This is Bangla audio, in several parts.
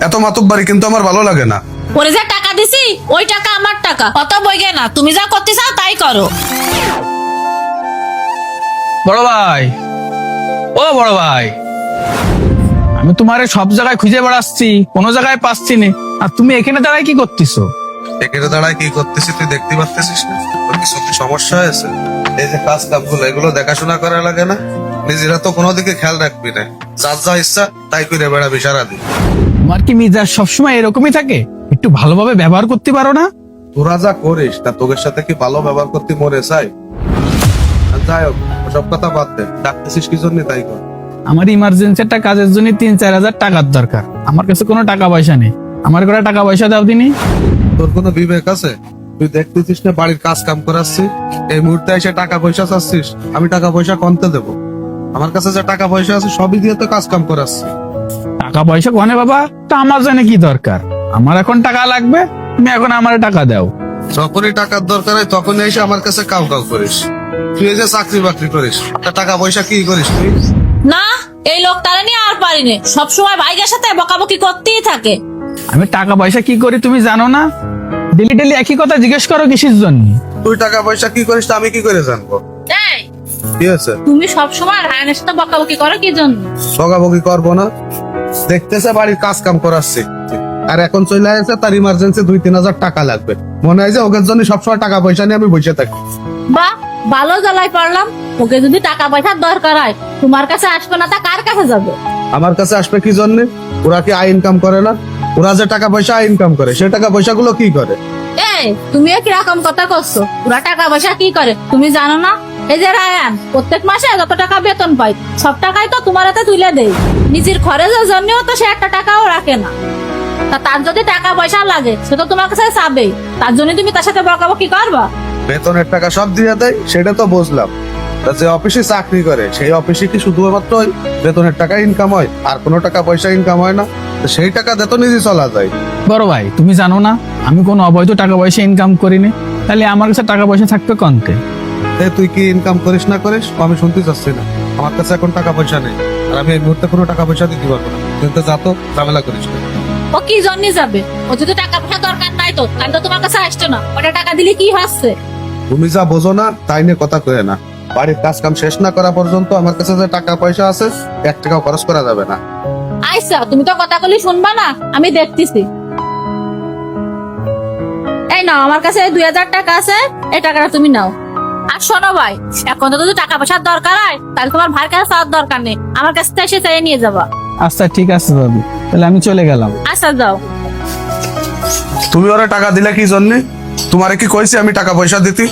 এত মাতুব্বারি কিন্তু আমার ভালো লাগে না। ওরে যা টাকা দিছি ওই টাকা আমার টাকা, অত বইগে না, তুমি যা করতে চাও তাই করো। বড় ভাই, ও বড় ভাই, আমি তোমারে সব জায়গায় খুঁজে বেড়াচ্ছি, কোনো জায়গায় পাচ্ছি না, আর তুমি এখানে দাঁড়ায় কি করতেছো? এখানে দাঁড়ায় কি করতেছি তুই দেখতে পারতেছিস না? তোর কিছু কি সমস্যা হয়েছে? এই যে কাজ কামগুলো এগুলো দেখাশোনা করা লাগে না? নিজেরা তো কোনো দিকে খেয়াল রাখবি না, যার যা ইচ্ছা তাই করে বেড়াবি সারাদিন। তোমার কি মিজাজ সবসময় এরকমই থাকে? একটু ভালোভাবে ব্যবহার করতে পারো না? তোরা যা করিস তা তোদের সাথে কি ভালো ব্যবহার করতে মরে চাই? আর যাই হোক, সব কথা বাদ দে, ডাকতেছিস কি জন্য তাই কর। আমার ইমার্জেন্সি একটা কাজের জন্য 3-4 হাজার টাকার দরকার, আমার কাছে কোনো টাকা পয়সা নেই, আমার করে টাকা পয়সা দাও দিনি। তোর কোনো বিবেক আছে? তুই দেখতেছিস না বাড়ির কাজ কাম করাচ্ছি, এই মুহূর্তে এসে টাকা পয়সা চাচ্ছিস? আমি টাকা পয়সা কমতে দেবো? আমার কাছে যে টাকা পয়সা আছে সবই দিয়ে তো কাজ কাম করাচ্ছি। টাকা পয়সা কোনে বাবা, তা আমার জানে কি দরকার? আমার এখন টাকা লাগবে, তুমি এখন আমার টাকা দাও। যখনই টাকার দরকার হয় তখনই এসে আমার কাছে কাউ কাউ করিস। তুই এই যে চাকরি বাকরি করিস, তা টাকা পয়সা কি করিস তুই? না, এই লোকটারে নিয়ে আর পারিনি, সবসময় ভাইগের সাথে বকাবকি করতেই থাকে। আমি টাকা পয়সা কি করি তুমি জানো না? ডেলি ডেলি একই কথা জিজ্ঞেস করো কিসের জন্য? তুই টাকা পয়সা কি করিস তা আমি কি করে জানবো? এই, কি আছে? তুমি সবসময় রায়নের সাথে বকাবকি করো কি জন্য? বকাবকি করবো না? দেখতেছে বাড়ির কাজ কাম করাচ্ছি, আর এখন চলে আসছে তার ইমার্জেন্সি 2-3 হাজার টাকা লাগবে, মনে হয় যে ওদের জন্য সবসময় টাকা পয়সা নিয়ে আমি বসে থাকি। বা ভালো জ্বালাই পারলাম, ওকে যদি টাকা পয়সার দরকার হয় তোমার কাছে আসবে না, তা কার কাছে যাবে? আমার কাছে আসবে কি জন্য? ওরা কি আয় ইনকাম করে না? ওরা যে টাকা পয়সা ইনকাম করে, সে টাকা পয়সা গুলো কি করে? এই, তুমিও কিরকম কথা করছো? ওরা টাকা পয়সা কি করে তুমি জানো না? এই যে রায়ান প্রত্যেক মাসে যত টাকা বেতন পায় সব টাকাই তো তোমার হাতে তুলে দেয়, নিজের খরচের জন্যও তো সে একটা টাকাও রাখে না। তা তার যদি টাকা পয়সা লাগে সে তো তোমার কাছে চাবে, তার জন্য তুমি তার সাথে বকাবকি করবা? বেতনের টাকা সব দিয়ে দেয় সেটা তো বুঝলাম, তা যে অফিসে চাকরি করে সেই অফিসে কি শুধুমাত্র ওই বেতনের টাকা ইনকাম হয়, আর কোনো টাকা পয়সা ইনকাম হয় না? তো সেই টাকা দিয়ে তো নিজে চলা যায়। বড় ভাই, তুমি জানো না আমি কোনো অবৈধ টাকা পয়সা ইনকাম করিনি, তাহলে আমার কাছে টাকা পয়সা থাকবে কনতে? তুই কি ইনকাম করিস না করিস আমি শুনতে চাচ্ছি না, আমার কাছে এখন টাকা পয়সা নেই, আর আমি এই মুহূর্তে কোনো টাকা পয়সা দিতে পারবো না। কিন্তু যা তো ঝামেলা করিস না। ও কি জন্য যাবে? ও যদি টাকা পয়সা দরকার নাই তো তাহলে তো তোমার কাছে আসতো না, ওটা টাকা দিলে কি হচ্ছে? তুমি যা বোঝো না তাই নিয়ে কথা কয়ে না। বাড়ির কাজ কাম শেষ না করা পর্যন্ত আমার কাছে যে টাকা পয়সা আছে 1 টাকাও খরচ করা যাবে না। আইসা, তুমি তো কথা বলি শুনবা না, আমি দেখতেছি। এই নাও, আমার কাছে 2000 টাকা আছে, এই টাকাটা তুমি নাও। আর শোনো ভাই, এখন তো যদি টাকা পয়সার দরকার হয় তাহলে তোমার ভাইয়ের কাছে চাওয়ার দরকার নেই, আমার কাছ থেকে এসে চাইয়ে নিয়ে যাবা। আচ্ছা ঠিক আছে ভাবি, তাহলে আমি চলে গেলাম। আচ্ছা যাও। তুমি ওরা টাকা দিলে কি জন্য? তোমারে কি কইছি আমি টাকা পয়সা দিতি?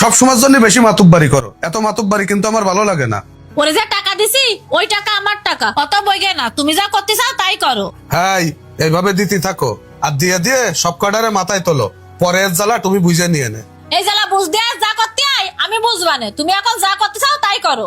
সব সময়ের জন্য বেশি মাতুব্বারি করো, এত মাতুব্বারি কিন্তু আমার ভালো লাগে না। ওরে যা টাকা দিছি ওই টাকা আমার টাকা, অত বইগে না, তুমি যা করতে চাও তাই করো। হ্যাঁ, এইভাবে দিতে থাকো, আর দিয়ে দিয়ে সব কটারে মাথায় তোলো, পরের জ্বালা তুমি বুঝে নিয়ে নে। এই জ্বালা বুঝ দিয়ে যা করতে আয় আমি বুঝবানে, তুমি এখন যা করতে চাও তাই করো।